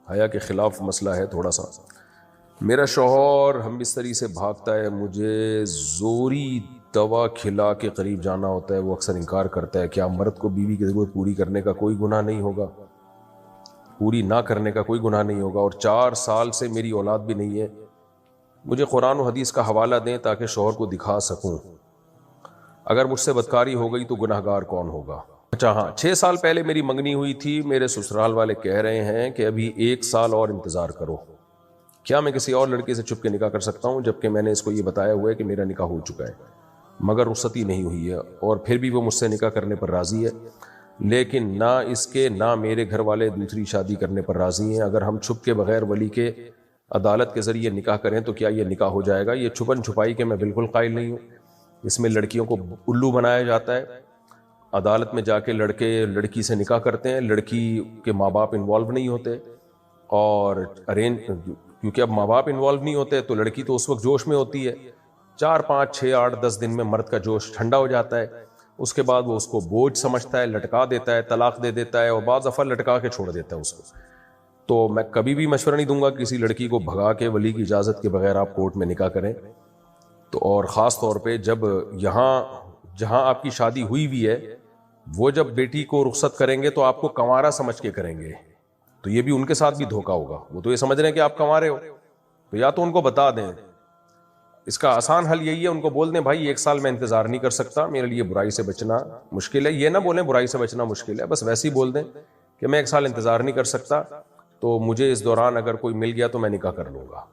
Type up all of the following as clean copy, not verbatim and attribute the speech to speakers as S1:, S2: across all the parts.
S1: حیا کے خلاف مسئلہ ہے تھوڑا سا. میرا شوہر ہم بستری سے بھاگتا ہے, مجھے زوری دوا کھلا کے قریب جانا ہوتا ہے, وہ اکثر انکار کرتا ہے. کیا مرد کو بیوی کی ضرورت پوری کرنے کا کوئی گناہ نہیں ہوگا؟ پوری نہ کرنے کا کوئی گناہ نہیں ہوگا. اور 4 سال سے میری اولاد بھی نہیں ہے. مجھے قرآن و حدیث کا حوالہ دیں تاکہ شوہر کو دکھا سکوں. اگر مجھ سے بدکاری ہو گئی تو گناہگار کون ہوگا؟ اچھا ہاں, 6 سال پہلے میری منگنی ہوئی تھی. میرے سسرال والے کہہ رہے ہیں کہ ابھی 1 سال اور انتظار کرو. کیا میں کسی اور لڑکے سے چھپ کے نکاح کر سکتا ہوں جبکہ میں نے اس کو یہ بتایا ہوا ہے کہ میرا نکاح ہو چکا ہے مگر رخصتی نہیں ہوئی ہے, اور پھر بھی وہ مجھ سے نکاح کرنے پر راضی ہے, لیکن نہ اس کے نہ میرے گھر والے دوسری شادی کرنے پر راضی ہیں. اگر ہم چھپ کے بغیر ولی کے عدالت کے ذریعے نکاح کریں تو کیا یہ نکاح ہو جائے گا؟ یہ چھپن چھپائی کے میں بالکل قائل نہیں ہوں. اس میں لڑکیوں کو الو بنایا جاتا ہے. عدالت میں جا کے لڑکے لڑکی سے نکاح کرتے ہیں, لڑکی کے ماں باپ انوالو نہیں ہوتے, اور کیونکہ اب ماں باپ انوالو نہیں ہوتے تو لڑکی تو اس وقت جوش میں ہوتی ہے. 4 5 6 8 10 دن میں مرد کا جوش ٹھنڈا ہو جاتا ہے. اس کے بعد وہ اس کو بوجھ سمجھتا ہے, لٹکا دیتا ہے, طلاق دے دیتا ہے, اور بعض دفعہ لٹکا کے چھوڑ دیتا ہے اس کو. تو میں کبھی بھی مشورہ نہیں دوں گا کسی لڑکی کو بھگا کے ولی کی اجازت کے بغیر آپ کورٹ میں نکاح کریں. تو اور خاص طور پہ جب جہاں آپ کی شادی ہوئی بھی ہے وہ جب بیٹی کو رخصت کریں گے تو آپ کو کنوارا سمجھ کے کریں گے, تو یہ بھی ان کے ساتھ بھی دھوکا ہوگا. وہ تو یہ سمجھ رہے ہیں کہ آپ کنوارے ہو, تو یا تو ان کو بتا دیں. اس کا آسان حل یہی ہے, ان کو بول دیں بھائی 1 سال میں انتظار نہیں کر سکتا, میرے لیے برائی سے بچنا مشکل ہے. یہ نہ بولیں برائی سے بچنا مشکل ہے, بس ویسے ہی بول دیں کہ میں 1 سال انتظار نہیں کر سکتا, تو مجھے اس دوران اگر کوئی مل گیا تو میں نکاح کر لوں گا.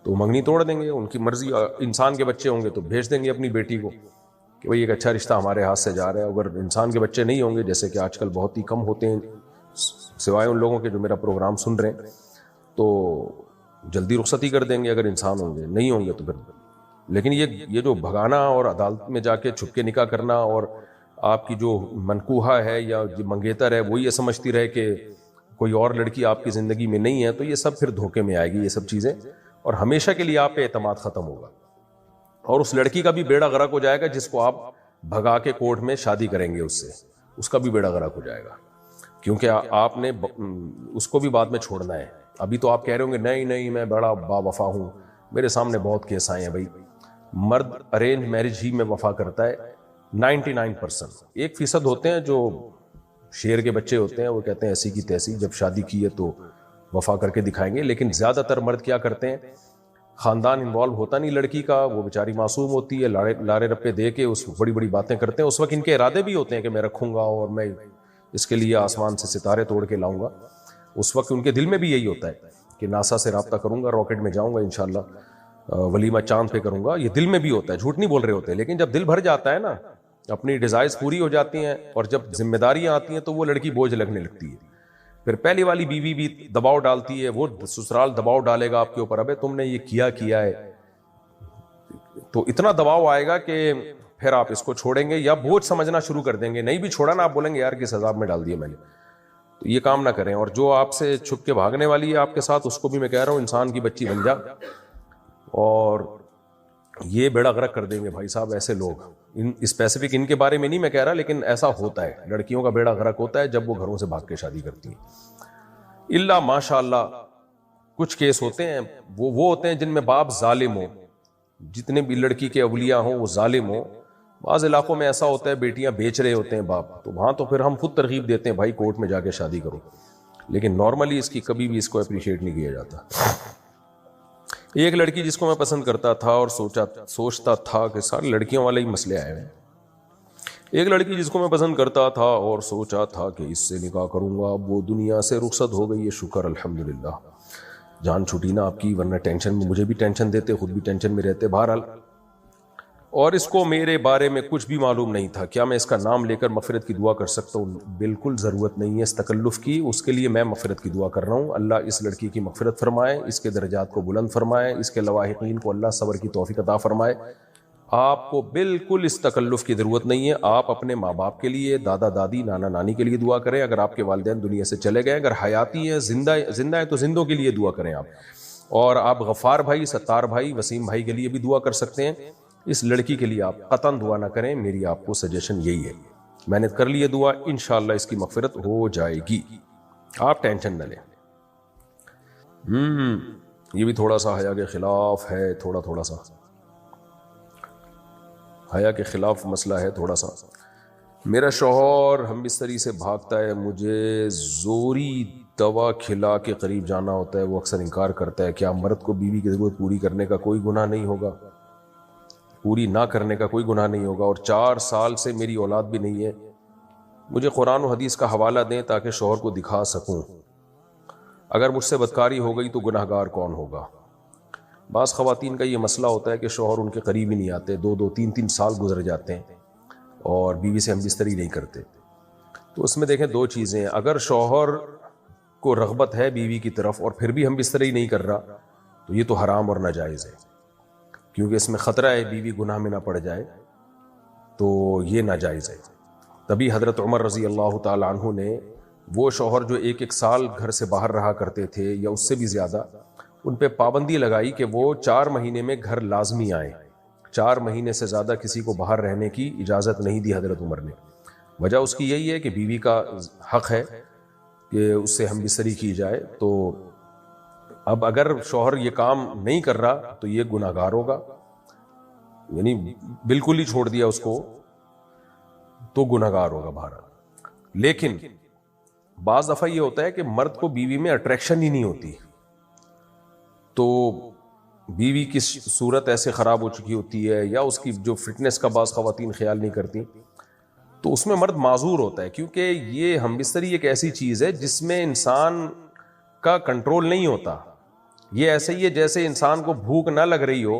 S1: تو منگنی توڑ دیں گے, ان کی مرضی. انسان کے بچے ہوں گے تو بھیج دیں گے اپنی بیٹی کو کہ بھئی ایک اچھا رشتہ ہمارے ہاتھ سے جا رہا ہے. اگر انسان کے بچے نہیں ہوں گے, جیسے کہ آج کل بہت ہی کم ہوتے ہیں سوائے ان لوگوں کے جو میرا پروگرام سن رہے ہیں, تو جلدی رخصتی کر دیں گے اگر انسان ہوں گے. نہیں ہوں گے تو پھر. لیکن یہ جو بھگانا اور عدالت میں جا کے چھپ کے نکاح کرنا, اور آپ کی جو منکوحہ ہے یا جو منگیتر ہے وہ یہ سمجھتی رہے کہ کوئی اور لڑکی آپ کی زندگی میں نہیں ہے, تو یہ سب پھر دھوکے میں آئے گی یہ سب چیزیں, اور ہمیشہ کے لیے آپ پہ اعتماد ختم ہوگا. اور اس لڑکی کا بھی بیڑا غرق ہو جائے گا جس کو آپ بھگا کے کورٹ میں شادی کریں گے اس سے, اس کا بھی بیڑا غرق ہو جائے گا, کیونکہ آپ نے اس کو بھی بعد میں چھوڑنا ہے. ابھی تو آپ کہہ رہے ہوں گے نہیں میں بڑا با وفا ہوں. میرے سامنے بہت کیس آئے ہیں بھائی. مرد ارینج میرج ہی میں وفا کرتا ہے 99%. 1% ہوتے ہیں جو شیر کے بچے ہوتے ہیں, وہ کہتے ہیں ایسی کی تیسی, جب شادی کی ہے تو وفا کر کے دکھائیں گے. لیکن زیادہ تر مرد کیا کرتے ہیں, خاندان انوالو ہوتا نہیں لڑکی کا, وہ بیچاری معصوم ہوتی ہے, لارے رپے دے کے اس بڑی بڑی باتیں کرتے ہیں. اس وقت ان کے ارادے بھی ہوتے ہیں کہ میں رکھوں گا اور میں اس کے لیے آسمان سے ستارے توڑ کے لاؤں گا. اس وقت ان کے دل میں بھی یہی ہوتا ہے کہ ناسا سے رابطہ کروں گا, راکٹ میں جاؤں گا انشاءاللہ, ولیمہ چاند پہ کروں گا. یہ دل میں بھی ہوتا ہے, جھوٹ نہیں بول رہے ہوتے. لیکن جب دل بھر جاتا ہے نا, اپنی ڈیزائرز پوری ہو جاتی ہیں, اور جب ذمہ داریاں آتی ہیں تو وہ لڑکی بوجھ لگنے لگتی ہے. پھر پہلی والی بیوی بھی دباؤ ڈالتی ہے, وہ سسرال دباؤ ڈالے گا آپ کے اوپر, ابے تم نے یہ کیا ہے, تو اتنا دباؤ آئے گا کہ پھر آپ اس کو چھوڑیں گے یا بوجھ سمجھنا شروع کر دیں گے. نہیں بھی چھوڑا نا, آپ بولیں گے یار کس عذاب میں ڈال دیا میں نے. تو یہ کام نہ کریں. اور جو آپ سے چھپ کے بھاگنے والی ہے آپ کے ساتھ, اس کو بھی میں کہہ رہا ہوں انسان کی بچی بن جا, اور یہ بیڑا غرق کر دیں گے بھائی صاحب ایسے لوگ. اسپیسیفک ان کے بارے میں نہیں میں کہہ رہا, لیکن ایسا ہوتا ہے, لڑکیوں کا بیڑا غرق ہوتا ہے جب وہ گھروں سے بھاگ کے شادی کرتی ہیں. اللہ ماشاء اللہ کچھ کیس ہوتے ہیں, وہ ہوتے ہیں جن میں باپ ظالم ہو, جتنے بھی لڑکی کے اولیاء ہوں وہ ظالم ہوں. بعض علاقوں میں ایسا ہوتا ہے بیٹیاں بیچ رہے ہوتے ہیں باپ, تو وہاں تو پھر ہم خود ترغیب دیتے ہیں بھائی کورٹ میں جا کے شادی کرو. لیکن نارملی اس کی کبھی بھی اس کو اپریشیٹ نہیں کیا جاتا. ایک لڑکی جس کو میں پسند کرتا تھا اور سوچتا تھا کہ سارے لڑکیوں والے ہی مسئلے آئے ہیں. ایک لڑکی جس کو میں پسند کرتا تھا اور سوچا تھا کہ اس سے نکاح کروں گا, اب وہ دنیا سے رخصت ہو گئی ہے, شکر الحمدللہ. جان چھوٹی نا آپ کی, ورنہ ٹینشن میں مجھے بھی ٹینشن دیتے, خود بھی ٹینشن میں رہتے. بہرحال, اور اس کو میرے بارے میں کچھ بھی معلوم نہیں تھا. کیا میں اس کا نام لے کر مغفرت کی دعا کر سکتا ہوں؟ بالکل ضرورت نہیں ہے اس تکلف کی, اس کے لیے میں مغفرت کی دعا کر رہا ہوں. اللہ اس لڑکی کی مغفرت فرمائے, اس کے درجات کو بلند فرمائے, اس کے لواحقین کو اللہ صبر کی توفیق عطا فرمائے. آپ کو بالکل اس تکلف کی ضرورت نہیں ہے. آپ اپنے ماں باپ کے لیے, دادا دادی, نانا نانی کے لیے دعا کریں. اگر آپ کے والدین دنیا سے چلے گئے, اگر حیاتی ہیں, زندہ ہے, تو زندوں کے لیے دعا کریں آپ. اور آپ غفار بھائی, ستار بھائی, وسیم بھائی کے لیے بھی دعا کر سکتے ہیں. اس لڑکی کے لیے آپ قطعاً دعا نہ کریں, میری آپ کو سجیشن یہی ہے. میں نے کر لی دعا, انشاءاللہ اس کی مغفرت ہو جائے گی, آپ ٹینشن نہ لیں. یہ بھی تھوڑا سا حیا کے خلاف ہے، تھوڑا سا حیا کے خلاف مسئلہ ہے تھوڑا سا۔ میرا شوہر ہم بستری سے بھاگتا ہے، مجھے زوری دوا کھلا کے قریب جانا ہوتا ہے، وہ اکثر انکار کرتا ہے۔ کیا مرد کو بیوی کی ضرورت پوری کرنے کا کوئی گناہ نہیں ہوگا؟ پوری نہ کرنے کا کوئی گناہ نہیں ہوگا، اور 4 سال سے میری اولاد بھی نہیں ہے۔ مجھے قرآن و حدیث کا حوالہ دیں تاکہ شوہر کو دکھا سکوں۔ اگر مجھ سے بدکاری ہو گئی تو گناہ گار کون ہوگا؟ بعض خواتین کا یہ مسئلہ ہوتا ہے کہ شوہر ان کے قریب ہی نہیں آتے، 2 3 سال گزر جاتے ہیں اور بیوی سے ہم بستری نہیں کرتے۔ تو اس میں دیکھیں 2 چیزیں، اگر شوہر کو رغبت ہے بیوی کی طرف اور پھر بھی ہم بستری نہیں کر رہا تو یہ تو حرام اور ناجائز ہے، کیونکہ اس میں خطرہ ہے بیوی گناہ میں نہ پڑ جائے، تو یہ ناجائز ہے۔ تبھی حضرت عمر رضی اللہ تعالی عنہ نے وہ شوہر جو 1 سال گھر سے باہر رہا کرتے تھے یا اس سے بھی زیادہ، ان پہ پابندی لگائی کہ وہ 4 مہینے میں گھر لازمی آئیں۔ 4 مہینے سے زیادہ کسی کو باہر رہنے کی اجازت نہیں دی حضرت عمر نے۔ وجہ اس کی یہی ہے کہ بیوی کا حق ہے کہ اس سے ہم بستری کی جائے، تو اب اگر شوہر یہ کام نہیں کر رہا تو یہ گناہ گار ہوگا، یعنی بالکل ہی چھوڑ دیا اس کو تو گناہ گار ہوگا بہرحال۔ لیکن بعض دفعہ یہ ہوتا ہے کہ مرد کو بیوی میں اٹریکشن ہی نہیں ہوتی، تو بیوی کی صورت ایسے خراب ہو چکی ہوتی ہے یا اس کی جو فٹنس کا بعض خواتین خیال نہیں کرتی، تو اس میں مرد معذور ہوتا ہے، کیونکہ یہ ہم بستری ایک ایسی چیز ہے جس میں انسان کا کنٹرول نہیں ہوتا۔ یہ ایسے ہی ہے جیسے انسان کو بھوک نہ لگ رہی ہو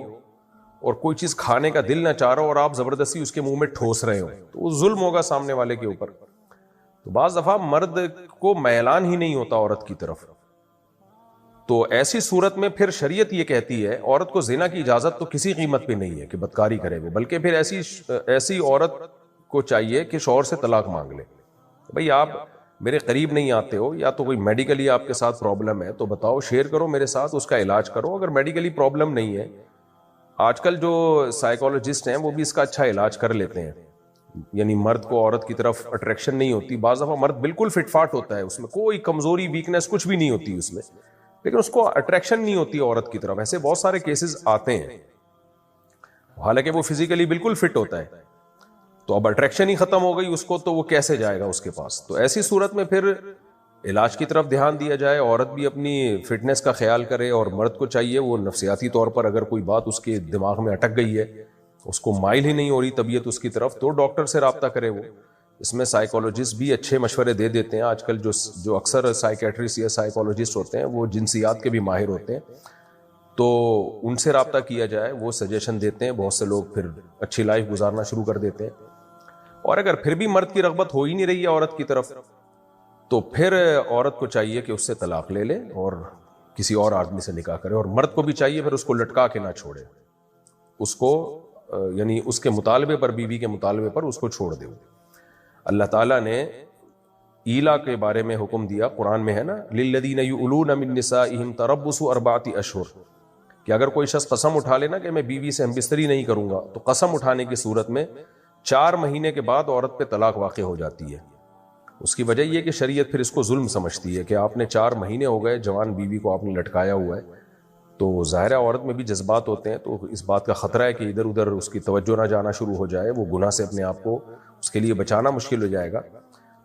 S1: اور کوئی چیز کھانے کا دل نہ چاہ رہا ہو اور آپ زبردستی اس کے منہ میں ٹھوس رہے ہو، تو وہ ظلم ہوگا سامنے والے کے اوپر۔ تو بعض دفعہ مرد کو میلان ہی نہیں ہوتا عورت کی طرف، تو ایسی صورت میں پھر شریعت یہ کہتی ہے عورت کو زنا کی اجازت تو کسی قیمت پہ نہیں ہے کہ بدکاری کرے وہ، بلکہ پھر ایسی عورت کو چاہیے کہ شوہر سے طلاق مانگ لے۔ بھئی آپ میرے قریب نہیں آتے ہو، یا تو کوئی میڈیکلی آپ کے ساتھ پرابلم ہے تو بتاؤ، شیئر کرو میرے ساتھ، اس کا علاج کرو۔ اگر میڈیکلی پرابلم نہیں ہے، آج کل جو سائیکالوجسٹ ہیں وہ بھی اس کا اچھا علاج کر لیتے ہیں، یعنی مرد کو عورت کی طرف اٹریکشن نہیں ہوتی۔ بعض دفعہ مرد بالکل فٹ فاٹ ہوتا ہے، اس میں کوئی کمزوری ویکنس کچھ بھی نہیں ہوتی اس میں، لیکن اس کو اٹریکشن نہیں ہوتی عورت کی طرف۔ ایسے بہت سارے کیسز آتے ہیں، حالانکہ وہ فزیکلی بالکل فٹ ہوتا ہے، تو اب اٹریکشن ہی ختم ہو گئی اس کو، تو وہ کیسے جائے گا اس کے پاس؟ تو ایسی صورت میں پھر علاج کی طرف دھیان دیا جائے، عورت بھی اپنی فٹنس کا خیال کرے، اور مرد کو چاہیے وہ نفسیاتی طور پر اگر کوئی بات اس کے دماغ میں اٹک گئی ہے، اس کو مائل ہی نہیں ہو رہی طبیعت اس کی طرف، تو ڈاکٹر سے رابطہ کرے وہ۔ اس میں سائیکالوجسٹ بھی اچھے مشورے دے دیتے ہیں آج کل، جو اکثر سائیکیٹرسٹ یا سائیکالوجسٹ ہوتے ہیں وہ جنسیات کے بھی ماہر ہوتے ہیں، تو ان سے رابطہ کیا جائے، وہ سجیشن دیتے ہیں، بہت سے لوگ پھر اچھی لائف گزارنا شروع کر دیتے ہیں۔ اور اگر پھر بھی مرد کی رغبت ہو ہی نہیں رہی ہے عورت کی طرف، تو پھر عورت کو چاہیے کہ اس سے طلاق لے لے اور کسی اور آدمی سے نکاح کرے، اور مرد کو بھی چاہیے پھر اس کو لٹکا کے نہ چھوڑے، اس کو یعنی اس کے مطالبے پر، بیوی کے مطالبے پر اس کو چھوڑ دے۔ اللہ تعالیٰ نے ایلا کے بارے میں حکم دیا، قرآن میں ہے نا، للذین یؤلون من نسائہم تربص 4 اشہر، کہ اگر کوئی شخص قسم اٹھا لینا کہ میں بیوی سے ہم بستری نہیں کروں گا، تو قسم اٹھانے کی صورت میں 4 مہینے کے بعد عورت پہ طلاق واقع ہو جاتی ہے۔ اس کی وجہ یہ کہ شریعت پھر اس کو ظلم سمجھتی ہے کہ آپ نے 4 مہینے ہو گئے جوان بیوی کو آپ نے لٹکایا ہوا ہے، تو ظاہر عورت میں بھی جذبات ہوتے ہیں، تو اس بات کا خطرہ ہے کہ ادھر ادھر اس کی توجہ نہ جانا شروع ہو جائے، وہ گناہ سے اپنے آپ کو اس کے لیے بچانا مشکل ہو جائے گا،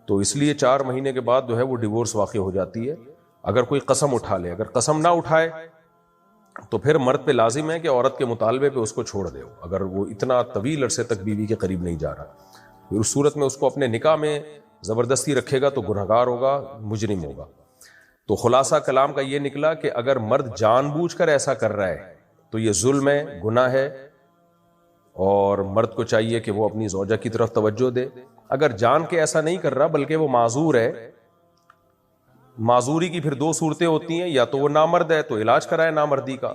S1: تو اس لیے 4 مہینے کے بعد جو ہے وہ ڈیورس واقع ہو جاتی ہے اگر کوئی قسم اٹھا لے۔ اگر قسم نہ اٹھائے تو پھر مرد پہ لازم ہے کہ عورت کے مطالبے پہ اس کو چھوڑ دے، اگر وہ اتنا طویل عرصے تک بیوی کے قریب نہیں جا رہا، پھر اس صورت میں اس کو اپنے نکاح میں زبردستی رکھے گا تو گنہگار ہوگا، مجرم ہوگا۔ تو خلاصہ کلام کا یہ نکلا کہ اگر مرد جان بوجھ کر ایسا کر رہا ہے تو یہ ظلم ہے، گناہ ہے، اور مرد کو چاہیے کہ وہ اپنی زوجہ کی طرف توجہ دے۔ اگر جان کے ایسا نہیں کر رہا بلکہ وہ معذور ہے، معذوری کی پھر 2 صورتیں ہوتی ہیں، یا تو وہ نامرد ہے تو علاج کرائے نامردی کا،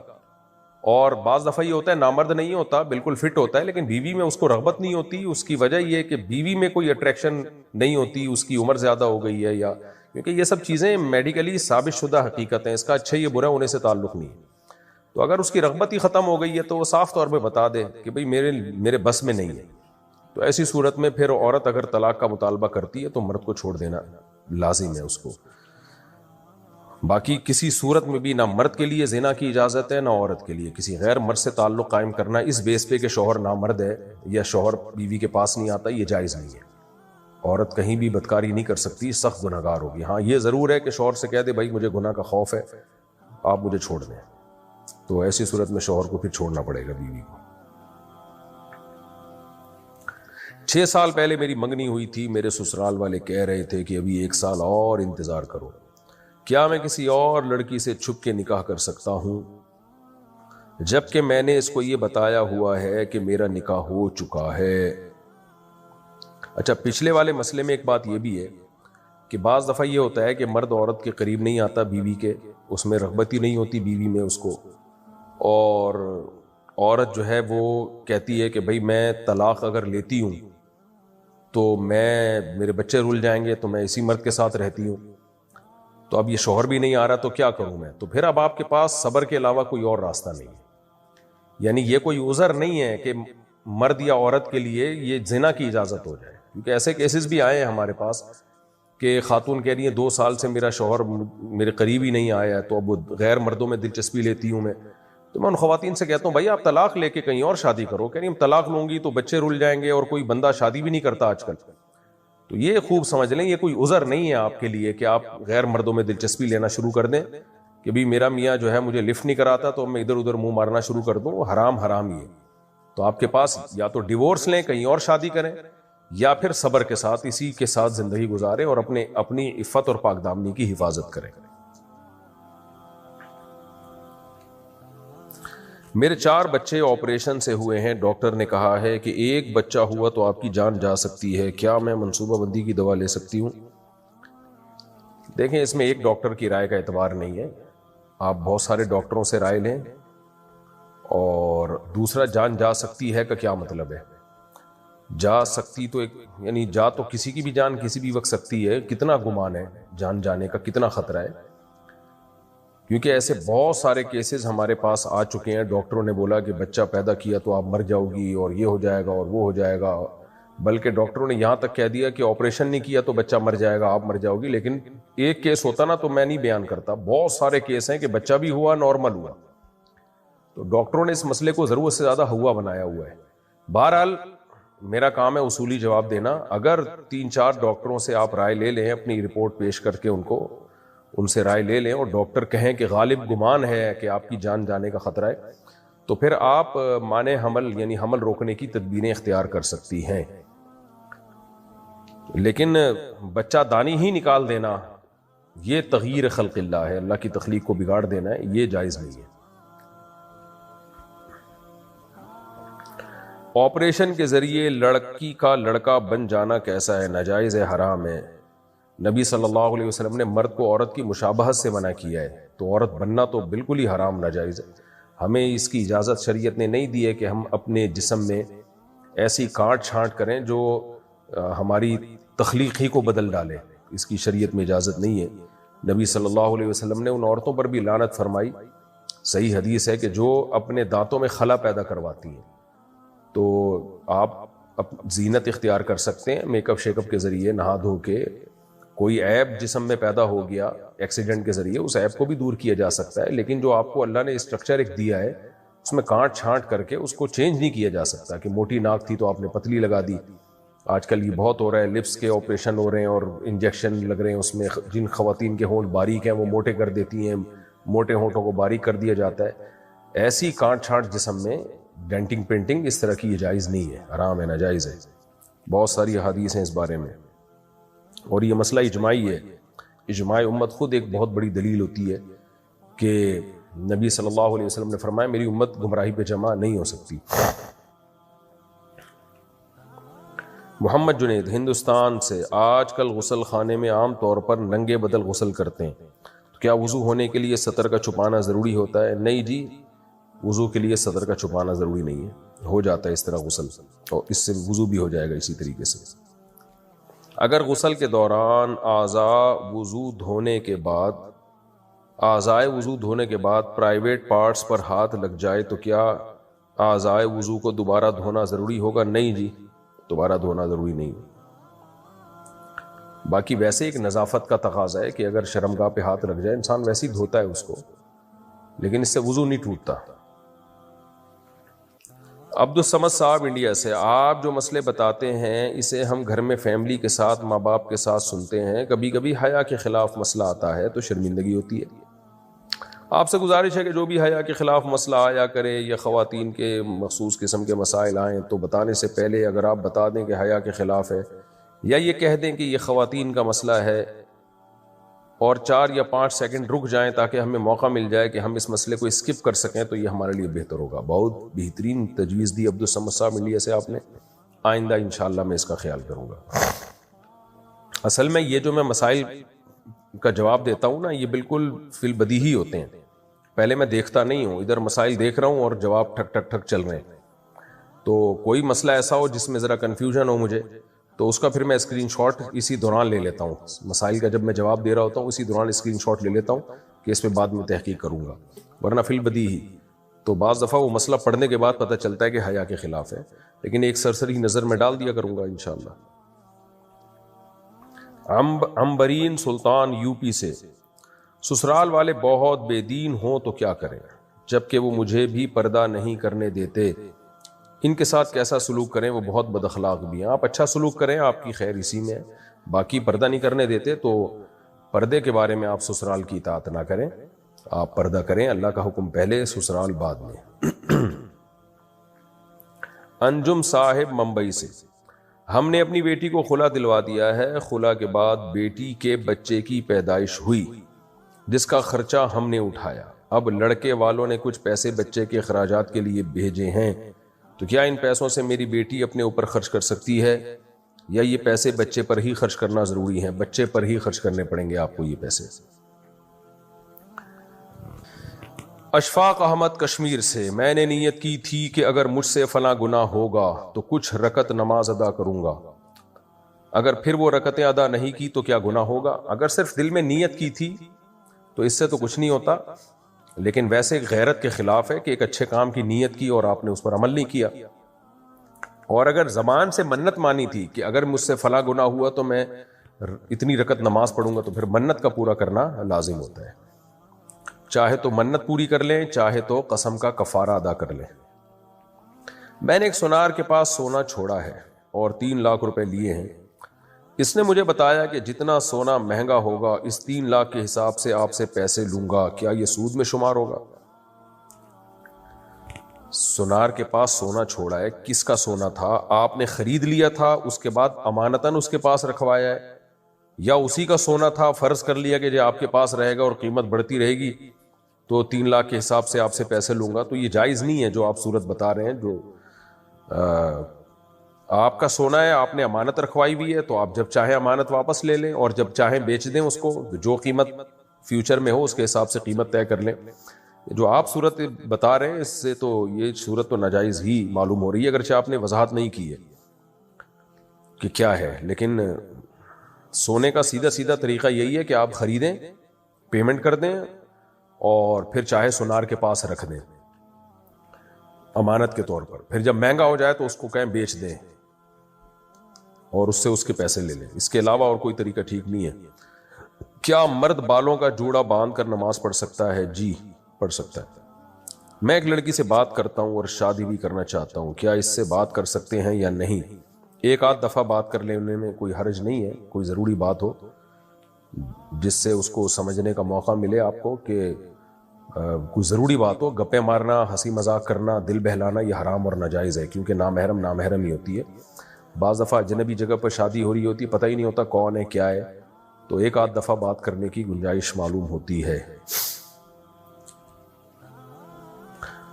S1: اور بعض دفعہ یہ ہوتا ہے نامرد نہیں ہوتا، بالکل فٹ ہوتا ہے، لیکن بیوی میں اس کو رغبت نہیں ہوتی، اس کی وجہ یہ کہ بیوی میں کوئی اٹریکشن نہیں ہوتی، اس کی عمر زیادہ ہو گئی ہے، یا کیونکہ یہ سب چیزیں میڈیکلی ثابت شدہ حقیقت ہیں، اس کا اچھا یہ برا ہونے سے تعلق نہیں ہے۔ تو اگر اس کی رغبت ہی ختم ہو گئی ہے تو وہ صاف طور پہ بتا دے کہ بھئی میرے بس میں نہیں ہے، تو ایسی صورت میں پھر عورت اگر طلاق کا مطالبہ کرتی ہے تو مرد کو چھوڑ دینا لازم ہے اس کو۔ باقی کسی صورت میں بھی نہ مرد کے لیے زنا کی اجازت ہے نہ عورت کے لیے کسی غیر مرد سے تعلق قائم کرنا اس بیس پہ کہ شوہر نامرد ہے یا شوہر بیوی کے پاس نہیں آتا، یہ جائز نہیں ہے۔ عورت کہیں بھی بدکاری نہیں کر سکتی، سخت گناہ گار ہوگی۔ ہاں یہ ضرور ہے کہ شوہر سے کہہ دے بھائی مجھے گناہ کا خوف ہے، آپ مجھے چھوڑ دیں، تو ایسی صورت میں شوہر کو پھر چھوڑنا پڑے گا بیوی کو۔ 6 سال پہلے میری منگنی ہوئی تھی، میرے سسرال والے کہہ رہے تھے کہ ابھی 1 سال اور انتظار کرو، کیا میں کسی اور لڑکی سے چھپ کے نکاح کر سکتا ہوں جبکہ میں نے اس کو یہ بتایا ہوا ہے کہ میرا نکاح ہو چکا ہے؟ اچھا، پچھلے والے مسئلے میں ایک بات یہ بھی ہے کہ بعض دفعہ یہ ہوتا ہے کہ مرد عورت کے قریب نہیں آتا بیوی کے، اس میں رغبت ہی نہیں ہوتی بیوی میں اس کو، اور عورت جو ہے وہ کہتی ہے کہ بھئی میں طلاق اگر لیتی ہوں تو میرے بچے رول جائیں گے، تو میں اسی مرد کے ساتھ رہتی ہوں، تو اب یہ شوہر بھی نہیں آ رہا تو کیا کروں میں؟ تو پھر اب آپ کے پاس صبر کے علاوہ کوئی اور راستہ نہیں ہے۔ یعنی یہ کوئی عذر نہیں ہے کہ مرد یا عورت کے لیے یہ زنا کی اجازت ہو جائے، کیونکہ ایسے کیسز بھی آئے ہیں ہمارے پاس کہ خاتون کہہ رہی ہیں 2 سال سے میرا شوہر میرے قریب ہی نہیں آیا ہے، تو اب غیر مردوں میں دلچسپی لیتی ہوں میں، تو میں ان خواتین سے کہتا ہوں بھائی آپ طلاق لے کے کہیں اور شادی کرو، کہہ رہی ہم طلاق لوں گی تو بچے رول جائیں گے، اور کوئی بندہ شادی بھی نہیں کرتا آج کل۔ تو یہ خوب سمجھ لیں یہ کوئی عذر نہیں ہے آپ کے لیے کہ آپ غیر مردوں میں دلچسپی لینا شروع کر دیں کہ بھی میرا میاں جو ہے مجھے لفٹ نہیں کراتا تو میں ادھر ادھر منہ مارنا شروع کر دوں، حرام ہی ہے۔ تو آپ کے پاس یا تو ڈیورس لیں، کہیں اور شادی کریں، یا پھر صبر کے ساتھ اسی کے ساتھ زندگی گزاریں اور اپنی عفت اور پاک دامنی کی حفاظت کریں۔ میرے 4 بچے آپریشن سے ہوئے ہیں، ڈاکٹر نے کہا ہے کہ 1 بچہ ہوا تو آپ کی جان جا سکتی ہے، کیا میں منصوبہ بندی کی دوا لے سکتی ہوں؟ دیکھیں اس میں ایک ڈاکٹر کی رائے کا اعتبار نہیں ہے، آپ بہت سارے ڈاکٹروں سے رائے لیں۔ اور دوسرا، جان جا سکتی ہے کا کیا مطلب ہے؟ جا سکتی تو یعنی جا تو کسی کی بھی جان کسی بھی وقت سکتی ہے، کتنا گمان ہے جان جانے کا، کتنا خطرہ ہے؟ کیونکہ ایسے بہت سارے کیسز ہمارے پاس آ چکے ہیں، ڈاکٹروں نے بولا کہ بچہ پیدا کیا تو آپ مر جاؤ گی اور یہ ہو جائے گا اور وہ ہو جائے گا، بلکہ ڈاکٹروں نے یہاں تک کہہ دیا کہ آپریشن نہیں کیا تو بچہ مر جائے گا، آپ مر جاؤ گی۔ لیکن ایک کیس ہوتا نا تو میں نہیں بیان کرتا، بہت سارے کیس ہیں کہ بچہ بھی ہوا نارمل ہوا، تو ڈاکٹروں نے اس مسئلے کو ضرورت سے زیادہ ہوا بنایا ہوا ہے۔ بہرحال میرا کام ہے اصولی جواب دینا، اگر 3-4 ڈاکٹروں سے آپ رائے لے لیں، اپنی رپورٹ پیش کر کے ان سے رائے لے لیں اور ڈاکٹر کہیں کہ غالب گمان ہے کہ آپ کی جان جانے کا خطرہ ہے، تو پھر آپ مانع حمل یعنی حمل روکنے کی تدبیریں اختیار کر سکتی ہیں۔ لیکن بچہ دانی ہی نکال دینا یہ تغییر خلق اللہ ہے، اللہ کی تخلیق کو بگاڑ دینا ہے، یہ جائز نہیں ہے۔ آپریشن کے ذریعے لڑکی کا لڑکا بن جانا کیسا ہے؟ ناجائز ہے، حرام ہے۔ نبی صلی اللہ علیہ وسلم نے مرد کو عورت کی مشابہت سے منع کیا ہے، تو عورت بننا تو بالکل ہی حرام ناجائز ہے۔ ہمیں اس کی اجازت شریعت نے نہیں دی ہے کہ ہم اپنے جسم میں ایسی کاٹ چھانٹ کریں جو ہماری تخلیق ہی کو بدل ڈالے، اس کی شریعت میں اجازت نہیں ہے۔ نبی صلی اللہ علیہ وسلم نے ان عورتوں پر بھی لعنت فرمائی، صحیح حدیث ہے کہ جو اپنے دانتوں میں خلا پیدا کرواتی ہیں، تو آپ زینت اختیار کر سکتے ہیں میک اپ شیک اپ کے ذریعے، نہا دھو کے، کوئی عیب جسم میں پیدا ہو گیا ایکسیڈنٹ کے ذریعے، اس عیب کو بھی دور کیا جا سکتا ہے، لیکن جو آپ کو اللہ نے اسٹرکچر ایک دیا ہے اس میں کاٹ چھانٹ کر کے اس کو چینج نہیں کیا جا سکتا کہ موٹی ناک تھی تو آپ نے پتلی لگا دی۔ آج کل یہ بہت ہو رہا ہے، لپس کے آپریشن ہو رہے ہیں اور انجیکشن لگ رہے ہیں، اس میں جن خواتین کے ہونٹ باریک ہیں وہ موٹے کر دیتی ہیں، موٹے ہونٹوں کو باریک کر دیا جاتا ہے۔ ایسی کاٹ چھانٹ جسم میں ڈینٹنگ پینٹنگ اس طرح کی یہ جائز نہیں ہے، حرام ہے، ناجائز ہے۔ بہت ساری احادیث ہیں اس بارے میں، اور یہ مسئلہ اجماعی ہے۔ اجماع امت خود ایک بہت بڑی دلیل ہوتی ہے کہ نبی صلی اللہ علیہ وسلم نے فرمایا میری امت گمراہی پہ جمع نہیں ہو سکتی۔ محمد جنید ہندوستان سے، آج کل غسل خانے میں عام طور پر ننگے بدل غسل کرتے ہیں، تو کیا وضو ہونے کے لیے سطر کا چھپانا ضروری ہوتا ہے؟ نہیں جی، وضو کے لیے سطر کا چھپانا ضروری نہیں ہے، ہو جاتا ہے اس طرح غسل، اور اس سے وضو بھی ہو جائے گا اسی طریقے سے۔ اگر غسل کے دوران اعضائے وضو دھونے کے بعد پرائیویٹ پارٹس پر ہاتھ لگ جائے تو کیا اعضائے وضو کو دوبارہ دھونا ضروری ہوگا؟ نہیں جی، دوبارہ دھونا ضروری نہیں۔ باقی ویسے ایک نظافت کا تقاضا ہے کہ اگر شرمگاہ پہ ہاتھ رکھ جائے انسان ویسے ہی دھوتا ہے اس کو، لیکن اس سے وضو نہیں ٹوٹتا۔ عبدالصمد صاحب انڈیا سے، آپ جو مسئلے بتاتے ہیں اسے ہم گھر میں فیملی کے ساتھ ماں باپ کے ساتھ سنتے ہیں، کبھی کبھی حیا کے خلاف مسئلہ آتا ہے تو شرمندگی ہوتی ہے۔ آپ سے گزارش ہے کہ جو بھی حیا کے خلاف مسئلہ آیا کرے یا خواتین کے مخصوص قسم کے مسائل آئیں تو بتانے سے پہلے اگر آپ بتا دیں کہ حیا کے خلاف ہے، یا یہ کہہ دیں کہ یہ خواتین کا مسئلہ ہے، اور 4 یا 5 سیکنڈ رک جائیں تاکہ ہمیں موقع مل جائے کہ ہم اس مسئلے کو اسکپ کر سکیں، تو یہ ہمارے لیے بہتر ہوگا۔ بہت بہترین تجویز دی عبدالصمد صاحب انڈیا سے آپ نے، آئندہ انشاءاللہ میں اس کا خیال کروں گا۔ اصل میں یہ جو میں مسائل کا جواب دیتا ہوں نا، یہ بالکل فی البدیہی ہوتے ہیں، پہلے میں دیکھتا نہیں ہوں، ادھر مسائل دیکھ رہا ہوں اور جواب ٹھک ٹھک ٹھک چل رہے ہیں۔ تو کوئی مسئلہ ایسا ہو جس میں ذرا کنفیوژن ہو مجھے، تو اس کا پھر میں اسکرین شاٹ اسی دوران لے لیتا ہوں، مسائل کا جب میں جواب دے رہا ہوتا ہوں اسی دوران اسکرین شاٹ لے لیتا ہوں کہ اس پہ بعد میں تحقیق کروں گا، ورنہ فی البدیہی تو بعض دفعہ وہ مسئلہ پڑھنے کے بعد پتہ چلتا ہے کہ حیا کے خلاف ہے، لیکن ایک سرسری نظر میں ڈال دیا کروں گا انشاءاللہ۔ عنبرین سلطان یو پی سے، سسرال والے بہت بے دین ہوں تو کیا کریں، جبکہ وہ مجھے بھی پردہ نہیں کرنے دیتے، ان کے ساتھ کیسا سلوک کریں، وہ بہت بد اخلاق بھی ہیں۔ آپ اچھا سلوک کریں، آپ کی خیر اسی میں ہے، باقی پردہ نہیں کرنے دیتے تو پردے کے بارے میں آپ سسرال کی اطاعت نہ کریں، آپ پردہ کریں، اللہ کا حکم پہلے، سسرال بعد میں۔ انجم صاحب ممبئی سے، ہم نے اپنی بیٹی کو خلا دلوا دیا ہے، خلا کے بعد بیٹی کے بچے کی پیدائش ہوئی جس کا خرچہ ہم نے اٹھایا، اب لڑکے والوں نے کچھ پیسے بچے کے اخراجات کے لیے بھیجے ہیں، تو کیا ان پیسوں سے میری بیٹی اپنے اوپر خرچ کر سکتی ہے، یا یہ پیسے بچے پر ہی خرچ کرنا ضروری ہے؟ بچے پر ہی خرچ کرنے پڑیں گے آپ کو یہ پیسے۔ اشفاق احمد کشمیر سے، میں نے نیت کی تھی کہ اگر مجھ سے فلاں گناہ ہوگا تو کچھ رکعت نماز ادا کروں گا، اگر پھر وہ رکعتیں ادا نہیں کی تو کیا گناہ ہوگا؟ اگر صرف دل میں نیت کی تھی تو اس سے تو کچھ نہیں ہوتا، لیکن ویسے غیرت کے خلاف ہے کہ ایک اچھے کام کی نیت کی اور آپ نے اس پر عمل نہیں کیا۔ اور اگر زبان سے منت مانی تھی کہ اگر مجھ سے فلاں گناہ ہوا تو میں اتنی رکعت نماز پڑھوں گا، تو پھر منت کا پورا کرنا لازم ہوتا ہے، چاہے تو منت پوری کر لیں، چاہے تو قسم کا کفارہ ادا کر لیں۔ میں نے ایک سونار کے پاس سونا چھوڑا ہے اور 3 لاکھ روپے لیے ہیں، اس نے مجھے بتایا کہ جتنا سونا مہنگا ہوگا اس 3 لاکھ کے حساب سے آپ سے پیسے لوں گا، کیا یہ سود میں شمار ہوگا؟ سونار کے پاس سونا چھوڑا ہے، کس کا سونا تھا؟ آپ نے خرید لیا تھا، اس کے بعد امانتاً اس کے پاس رکھوایا ہے، یا اسی کا سونا تھا، فرض کر لیا کہ جو آپ کے پاس رہے گا اور قیمت بڑھتی رہے گی تو 3 لاکھ کے حساب سے آپ سے پیسے لوں گا؟ تو یہ جائز نہیں ہے جو آپ صورت بتا رہے ہیں۔ جو آپ کا سونا ہے، آپ نے امانت رکھوائی ہوئی ہے، تو آپ جب چاہیں امانت واپس لے لیں اور جب چاہیں بیچ دیں اس کو، جو قیمت فیوچر میں ہو اس کے حساب سے قیمت طے کر لیں۔ جو آپ صورت بتا رہے ہیں اس سے تو یہ صورت تو ناجائز ہی معلوم ہو رہی ہے، اگرچہ آپ نے وضاحت نہیں کی ہے کہ کیا ہے، لیکن سونے کا سیدھا سیدھا طریقہ یہی ہے کہ آپ خریدیں، پیمنٹ کر دیں اور پھر چاہے سونار کے پاس رکھ دیں امانت کے طور پر، پھر جب مہنگا ہو جائے تو اس کو کہیں بیچ دیں اور اس سے اس کے پیسے لے لیں۔ اس کے علاوہ اور کوئی طریقہ ٹھیک نہیں ہے۔ کیا مرد بالوں کا جوڑا باندھ کر نماز پڑھ سکتا ہے؟ جی پڑھ سکتا ہے۔ میں ایک لڑکی سے بات کرتا ہوں اور شادی بھی کرنا چاہتا ہوں، کیا اس سے بات کر سکتے ہیں یا نہیں؟ ایک آدھ دفعہ بات کر لینے میں کوئی حرج نہیں ہے، کوئی ضروری بات ہو جس سے اس کو سمجھنے کا موقع ملے آپ کو کہ کوئی ضروری بات ہو، گپے مارنا، ہنسی مذاق کرنا، دل بہلانا یہ حرام اور ناجائز ہے، کیونکہ نامحرم ہی ہوتی ہے۔ بعض دفعہ اجنبی جگہ پر شادی ہو رہی ہوتی، پتہ ہی نہیں ہوتا کون ہے کیا ہے، تو ایک آدھ دفعہ بات کرنے کی گنجائش معلوم ہوتی ہے۔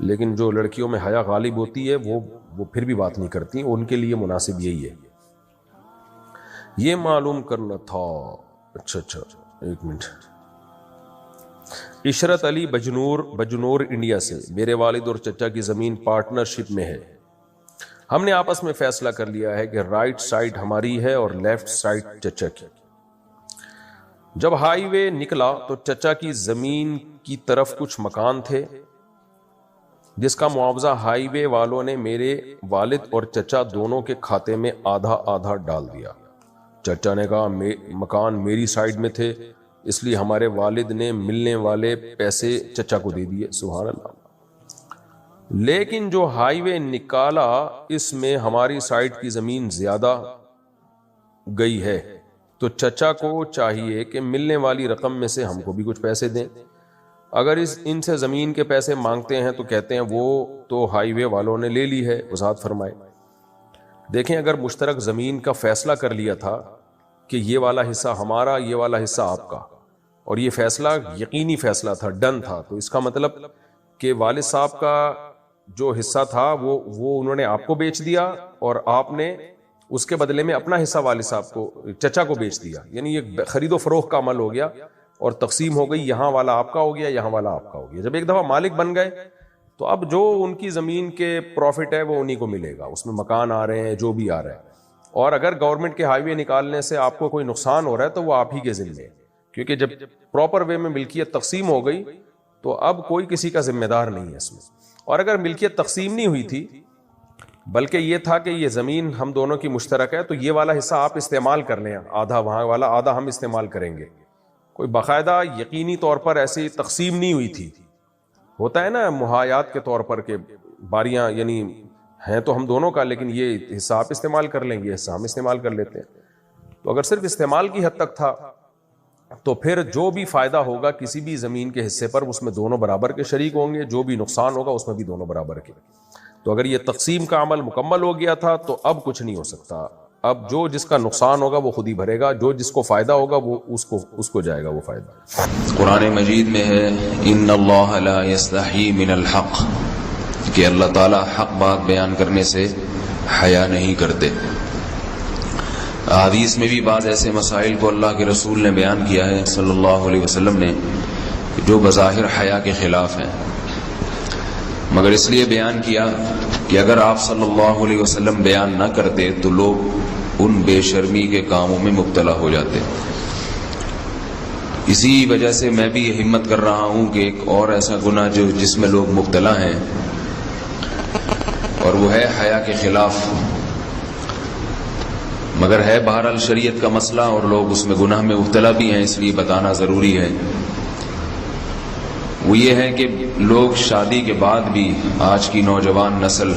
S1: لیکن جو لڑکیوں میں حیا غالب ہوتی ہے وہ پھر بھی بات نہیں کرتی، ان کے لیے مناسب یہی ہے۔ یہ معلوم کرنا تھا۔ اچھا ایک منٹ۔ عشرت علی بجنور انڈیا سے، میرے والد اور چچا کی زمین پارٹنرشپ میں ہے، ہم نے آپس میں فیصلہ کر لیا ہے کہ رائٹ سائڈ ہماری ہے اور لیفٹ سائڈ چچا کی۔ جب ہائی وے نکلا تو چچا کی زمین کی طرف کچھ مکان تھے جس کا معاوضہ ہائی وے والوں نے میرے والد اور چچا دونوں کے کھاتے میں آدھا آدھا ڈال دیا۔ چچا نے کہا مکان میری سائڈ میں تھے اس لیے ہمارے والد نے ملنے والے پیسے چچا کو دے دیے. سبحان اللہ. لیکن جو ہائی وے نکالا اس میں ہماری سائڈ کی زمین زیادہ گئی ہے تو چچا کو چاہیے کہ ملنے والی رقم میں سے ہم کو بھی کچھ پیسے دیں. اگر ان سے زمین کے پیسے مانگتے ہیں تو کہتے ہیں وہ تو ہائی وے والوں نے لے لی ہے. وضاحت فرمائے. دیکھیں اگر مشترک زمین کا فیصلہ کر لیا تھا کہ یہ والا حصہ ہمارا یہ والا حصہ آپ کا, اور یہ فیصلہ یقینی فیصلہ تھا, ڈن تھا, تو اس کا مطلب کہ والد صاحب کا جو حصہ تھا وہ انہوں نے آپ کو بیچ دیا اور آپ نے اس کے بدلے میں اپنا حصہ والد صاحب کو چچا کو بیچ دیا. یعنی یہ خرید و فروخت کا عمل ہو گیا اور تقسیم ہو گئی, یہاں والا آپ کا ہو گیا یہاں والا آپ کا ہو گیا. جب ایک دفعہ مالک بن گئے تو اب جو ان کی زمین کے پروفٹ ہے وہ انہی کو ملے گا, اس میں مکان آ رہے ہیں جو بھی آ رہے ہیں. اور اگر گورنمنٹ کے ہائی وے نکالنے سے آپ کو کوئی نقصان ہو رہا ہے تو وہ آپ ہی کے ذمہ ہے, کیونکہ جب پراپر وے میں ملکیت تقسیم ہو گئی تو اب کوئی کسی کا ذمہ دار نہیں ہے اس میں. اور اگر ملکیت تقسیم نہیں ہوئی تھی بلکہ یہ تھا کہ یہ زمین ہم دونوں کی مشترک ہے تو یہ والا حصہ آپ استعمال کر لیں, آدھا وہاں والا آدھا ہم استعمال کریں گے, کوئی باقاعدہ یقینی طور پر ایسی تقسیم نہیں ہوئی تھی. ہوتا ہے نا محایات کے طور پر کہ باریاں یعنی ہیں تو ہم دونوں کا, لیکن یہ حصہ آپ استعمال کر لیں گے یہ حصہ ہم استعمال کر لیتے ہیں. تو اگر صرف استعمال کی حد تک تھا تو پھر جو بھی فائدہ ہوگا کسی بھی زمین کے حصے پر اس میں دونوں برابر کے شریک ہوں گے, جو بھی نقصان ہوگا اس میں بھی دونوں برابر کے. تو اگر یہ تقسیم کا عمل مکمل ہو گیا تھا تو اب کچھ نہیں ہو سکتا. اب جو جس کا نقصان ہوگا وہ خود ہی بھرے گا, جو جس کو فائدہ ہوگا وہ اس کو جائے گا وہ فائدہ.
S2: قرآن مجید میں ہے ان اللہ لا یستحی من الحق, کہ اللہ تعالیٰ حق بات بیان کرنے سے حیا نہیں کرتے. حدیث میں بھی بعض ایسے مسائل کو اللہ کے رسول نے بیان کیا ہے صلی اللہ علیہ وسلم نے جو بظاہر حیا کے خلاف ہیں, مگر اس لیے بیان کیا کہ اگر آپ صلی اللہ علیہ وسلم بیان نہ کرتے تو لوگ ان بے شرمی کے کاموں میں مبتلا ہو جاتے. اسی وجہ سے میں بھی یہ ہمت کر رہا ہوں کہ ایک اور ایسا گناہ جس میں لوگ مبتلا ہیں اور وہ ہے حیا کے خلاف, مگر ہے بہرحال شریعت کا مسئلہ اور لوگ اس میں گناہ میں مبتلا بھی ہیں, اس لیے بتانا ضروری ہے. وہ یہ ہے کہ لوگ شادی کے بعد بھی آج کی نوجوان نسل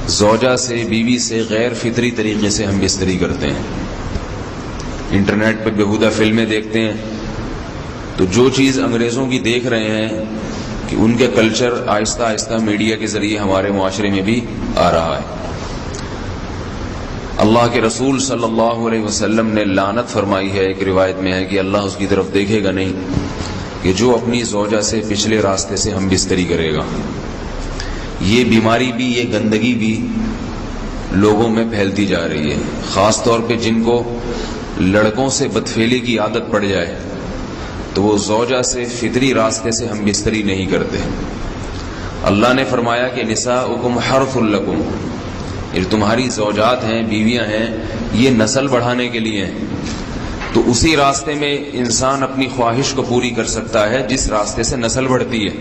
S2: زوجہ سے بیوی سے غیر فطری طریقے سے ہم بستری کرتے ہیں. انٹرنیٹ پر بیہودہ فلمیں دیکھتے ہیں تو جو چیز انگریزوں کی دیکھ رہے ہیں کہ ان کے کلچر آہستہ آہستہ میڈیا کے ذریعے ہمارے معاشرے میں بھی آ رہا ہے. اللہ کے رسول صلی اللہ علیہ وسلم نے لعنت فرمائی ہے, ایک روایت میں ہے کہ اللہ اس کی طرف دیکھے گا نہیں کہ جو اپنی زوجہ سے پچھلے راستے سے ہم بستری کرے گا. یہ بیماری بھی یہ گندگی بھی لوگوں میں پھیلتی جا رہی ہے, خاص طور پہ جن کو لڑکوں سے بدفعلی کی عادت پڑ جائے تو وہ زوجہ سے فطری راستے سے ہم بستری نہیں کرتے. اللہ نے فرمایا کہ نساؤکم حرث لکم, یہ تمہاری زوجات ہیں بیویاں ہیں یہ نسل بڑھانے کے لیے ہیں. تو اسی راستے میں انسان اپنی خواہش کو پوری کر سکتا ہے جس راستے سے نسل بڑھتی ہے.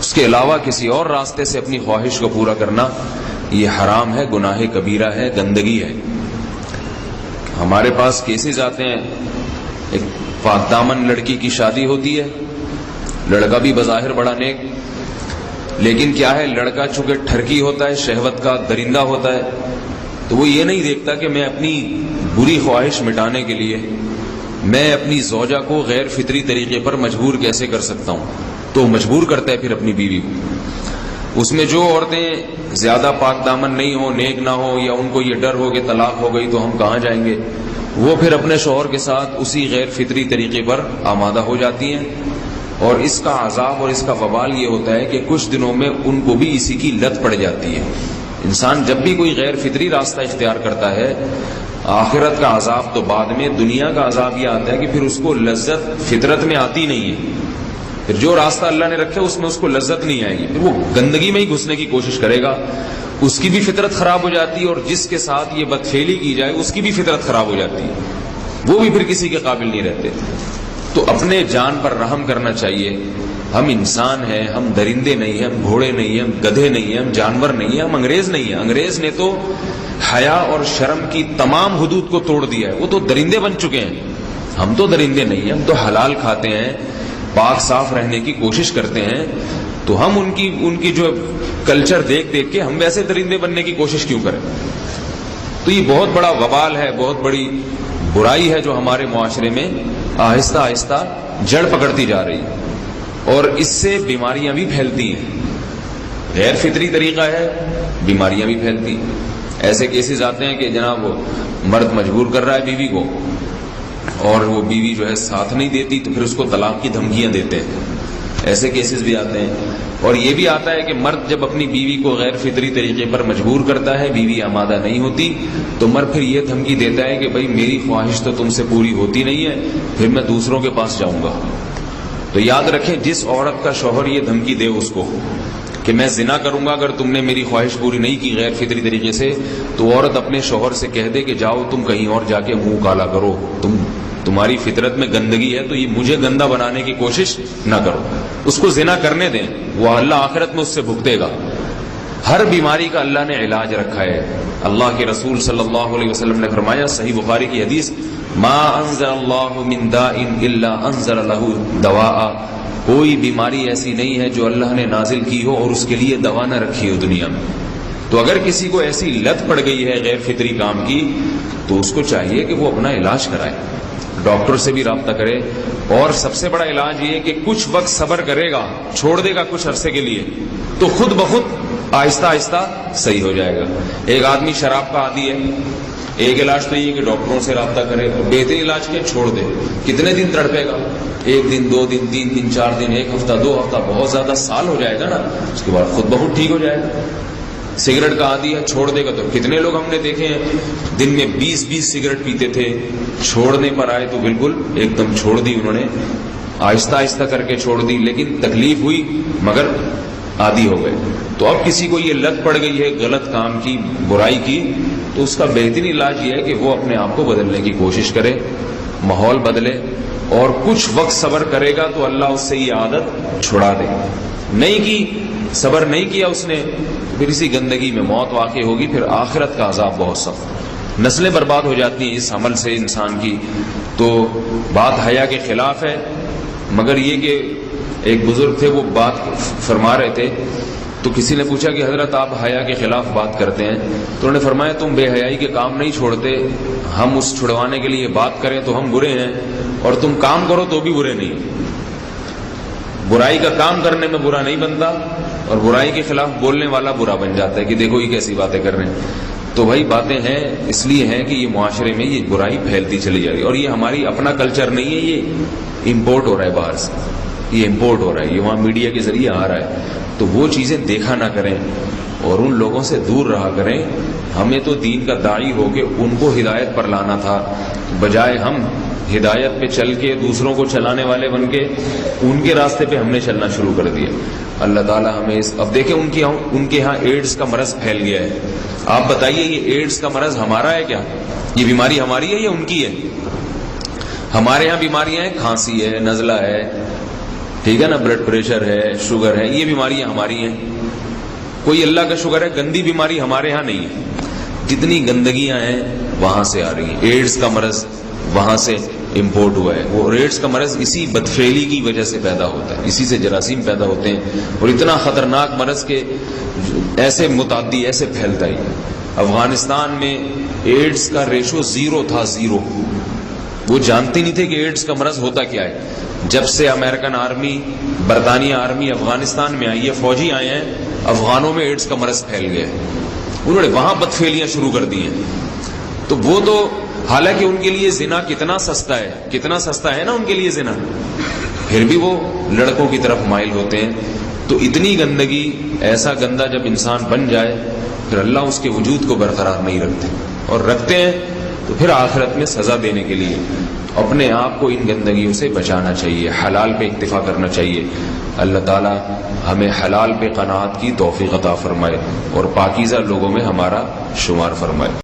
S2: اس کے علاوہ کسی اور راستے سے اپنی خواہش کو پورا کرنا یہ حرام ہے, گناہ کبیرہ ہے, گندگی ہے. ہمارے پاس کیسز آتے ہیں, ایک پاک دامن لڑکی کی شادی ہوتی ہے, لڑکا بھی بظاہر بڑا نیک, لیکن کیا ہے لڑکا چونکہ ٹھرکی ہوتا ہے, شہوت کا درندہ ہوتا ہے, تو وہ یہ نہیں دیکھتا کہ میں اپنی بری خواہش مٹانے کے لیے میں اپنی زوجہ کو غیر فطری طریقے پر مجبور کیسے کر سکتا ہوں, تو مجبور کرتا ہے پھر اپنی بیوی کو. اس میں جو عورتیں زیادہ پاک دامن نہیں ہوں, نیک نہ ہو, یا ان کو یہ ڈر ہو کہ طلاق ہو گئی تو ہم کہاں جائیں گے, وہ پھر اپنے شوہر کے ساتھ اسی غیر فطری طریقے پر آمادہ ہو جاتی ہیں. اور اس کا عذاب اور اس کا وبال یہ ہوتا ہے کہ کچھ دنوں میں ان کو بھی اسی کی لت پڑ جاتی ہے. انسان جب بھی کوئی غیر فطری راستہ اختیار کرتا ہے آخرت کا عذاب تو بعد میں, دنیا کا عذاب یہ آتا ہے کہ پھر اس کو لذت فطرت میں آتی نہیں ہے. پھر جو راستہ اللہ نے رکھا اس میں اس کو لذت نہیں آئے گی, پھر وہ گندگی میں ہی گھسنے کی کوشش کرے گا, اس کی بھی فطرت خراب ہو جاتی ہے, اور جس کے ساتھ یہ بدفعلی کی جائے اس کی بھی فطرت خراب ہو جاتی ہے, وہ بھی پھر کسی کے قابل نہیں رہتے. تو اپنے جان پر رحم کرنا چاہیے. ہم انسان ہیں, ہم درندے نہیں ہیں, ہم گھوڑے نہیں ہیں, ہم گدھے نہیں ہیں, ہم جانور نہیں ہیں, ہم انگریز نہیں ہیں. انگریز نے تو حیا اور شرم کی تمام حدود کو توڑ دیا ہے. وہ تو درندے بن چکے ہیں. ہم تو درندے نہیں ہیں, ہم تو حلال کھاتے ہیں, پاک صاف رہنے کی کوشش کرتے ہیں. تو ہم ان کی جو کلچر دیکھ کے ہم ویسے درندے بننے کی کوشش کیوں کریں؟ تو یہ بہت بڑا وبال ہے, بہت بڑی برائی ہے جو ہمارے معاشرے میں آہستہ آہستہ جڑ پکڑتی جا رہی ہے, اور اس سے بیماریاں بھی پھیلتی ہیں. غیر فطری طریقہ ہے, بیماریاں بھی پھیلتی ہیں. ایسے کیسز آتے ہیں کہ جناب وہ مرد مجبور کر رہا ہے بیوی کو, اور وہ بیوی جو ہے ساتھ نہیں دیتی, تو پھر اس کو طلاق کی دھمکیاں دیتے ہیں. ایسے کیسز بھی آتے ہیں. اور یہ بھی آتا ہے کہ مرد جب اپنی بیوی کو غیر فطری طریقے پر مجبور کرتا ہے, بیوی آمادہ نہیں ہوتی, تو مرد پھر یہ دھمکی دیتا ہے کہ بھائی میری خواہش تو تم سے پوری ہوتی نہیں ہے, پھر میں دوسروں کے پاس جاؤں گا. تو یاد رکھیں, جس عورت کا شوہر یہ دھمکی دے اس کو کہ میں زنا کروں گا اگر تم نے میری خواہش پوری نہیں کی غیر فطری طریقے سے, تو عورت اپنے شوہر سے کہہ دے کہ جاؤ تم کہیں اور جا کے منہ کالا کرو, تمہاری فطرت میں گندگی ہے تو یہ مجھے گندا بنانے کی کوشش نہ کرو. اس کو زنا کرنے دیں, وہ اللہ آخرت میں اس سے بھگتے گا. ہر بیماری کا اللہ نے علاج رکھا ہے. اللہ کے رسول صلی اللہ علیہ وسلم نے فرمایا, صحیح بخاری کی حدیث, ما انزل اللہ من داء الا انزل له دواء, کوئی بیماری ایسی نہیں ہے جو اللہ نے نازل کی ہو اور اس کے لیے دوا نہ رکھی ہو دنیا میں. تو اگر کسی کو ایسی لت پڑ گئی ہے غیر فطری کام کی, تو اس کو چاہیے کہ وہ اپنا علاج کرائے, ڈاکٹر سے بھی رابطہ کرے. اور سب سے بڑا علاج یہ کہ کچھ وقت صبر کرے گا, چھوڑ دے گا کچھ عرصے کے لیے, تو خود بخود آہستہ آہستہ صحیح ہو جائے گا. ایک آدمی شراب کا عادی ہے, ایک علاج تو یہ کہ ڈاکٹروں سے رابطہ کرے, اور بہترین علاج کیا, چھوڑ دے. کتنے دن تڑپے گا؟ 1 دن 2 دن 3 دن 4 دن 1 ہفتہ 2 ہفتہ, بہت زیادہ سال ہو جائے گا نا, اس کے بعد خود بخود ٹھیک ہو جائے گا. سگریٹ کا عادی ہے, چھوڑ دے گا. تو کتنے لوگ ہم نے دیکھے ہیں دن میں 20 سگریٹ پیتے تھے, چھوڑنے پر آئے تو بالکل ایک دم چھوڑ دی انہوں نے, آہستہ آہستہ کر کے چھوڑ دی, لیکن تکلیف ہوئی مگر عادی ہو گئے. تو اب کسی کو یہ لت پڑ گئی ہے غلط کام کی, برائی کی, تو اس کا بہترین علاج یہ ہے کہ وہ اپنے آپ کو بدلنے کی کوشش کرے, ماحول بدلے, اور کچھ وقت صبر کرے گا تو اللہ اس سے یہ عادت چھڑا دے. نہیں کی, صبر نہیں کیا اس نے, پھر اسی گندگی میں موت واقع ہوگی, پھر آخرت کا عذاب بہت سخت. نسلیں برباد ہو جاتی ہیں اس عمل سے انسان کی. تو بات حیا کے خلاف ہے, مگر یہ کہ ایک بزرگ تھے وہ بات فرما رہے تھے, تو کسی نے پوچھا کہ حضرت آپ حیا کے خلاف بات کرتے ہیں, تو انہوں نے فرمایا تم بے حیائی کے کام نہیں چھوڑتے, ہم اس چھڑوانے کے لیے بات کریں تو ہم برے ہیں, اور تم کام کرو تو بھی برے نہیں. برائی کا کام کرنے میں برا نہیں بنتا, اور برائی کے خلاف بولنے والا برا بن جاتا ہے کہ دیکھو یہ کیسی باتیں کر رہے ہیں. تو بھائی باتیں ہیں اس لیے ہیں کہ یہ معاشرے میں یہ برائی پھیلتی چلی جا رہی ہے, اور یہ ہماری اپنا کلچر نہیں ہے, یہ امپورٹ ہو رہا ہے باہر سے, یہ امپورٹ ہو رہا ہے, یہ وہاں میڈیا کے ذریعے آ رہا ہے. تو وہ چیزیں دیکھا نہ کریں اور ان لوگوں سے دور رہا کریں. ہمیں تو دین کا داعی ہو کے ان کو ہدایت پر لانا تھا, بجائے ہم ہدایت پہ چل کے دوسروں کو چلانے والے بن کے ان کے راستے پہ ہم نے چلنا شروع کر دیا. اللہ تعالیٰ ہمیں اب دیکھیں ان کے ہاں ایڈز کا مرض پھیل گیا ہے. آپ بتائیے یہ ایڈز کا مرض ہمارا ہے کیا؟ یہ بیماری ہماری ہے یا ان کی ہے؟ ہمارے ہاں بیماریاں ہیں, کھانسی ہے, نزلہ ہے, ٹھیک ہے نا, بلڈ پریشر ہے, شوگر ہے, یہ بیماریاں ہماری ہیں. کوئی اللہ کا شکر ہے گندی بیماری ہمارے ہاں نہیں ہے. جتنی گندگیاں ہیں وہاں سے آ رہی ہیں. ایڈز کا مرض وہاں سے امپورٹ ہوا ہے. وہ ایڈز کا مرض اسی بدفعلی کی وجہ سے پیدا ہوتا ہے, اسی سے جراثیم پیدا ہوتے ہیں, اور اتنا خطرناک مرض کے ایسے متعدی ایسے پھیلتا ہی. افغانستان میں ایڈز کا ریشو 0 تھا, 0. وہ جانتے نہیں تھے کہ ایڈز کا مرض ہوتا کیا ہے. جب سے امریکن آرمی, برطانیہ آرمی افغانستان میں آئی ہے, فوجی آئے ہیں, افغانوں میں ایڈز کا مرض پھیل گیا ہے. انہوں نے وہاں بدفعلیاں شروع کر دی ہیں. تو وہ تو حالانکہ ان کے لیے زنا کتنا سستا ہے, کتنا سستا ہے نا ان کے لیے زنا, پھر بھی وہ لڑکوں کی طرف مائل ہوتے ہیں. تو اتنی گندگی, ایسا گندا جب انسان بن جائے پھر اللہ اس کے وجود کو برقرار نہیں رکھتے, اور رکھتے ہیں تو پھر آخرت میں سزا دینے کے لیے اپنے آپ کو ان گندگیوں سے بچانا چاہیے, حلال پہ اکتفا کرنا چاہیے. اللہ تعالی ہمیں حلال پہ قناعت کی توفیق عطا فرمائے اور پاکیزہ لوگوں میں ہمارا شمار فرمائے.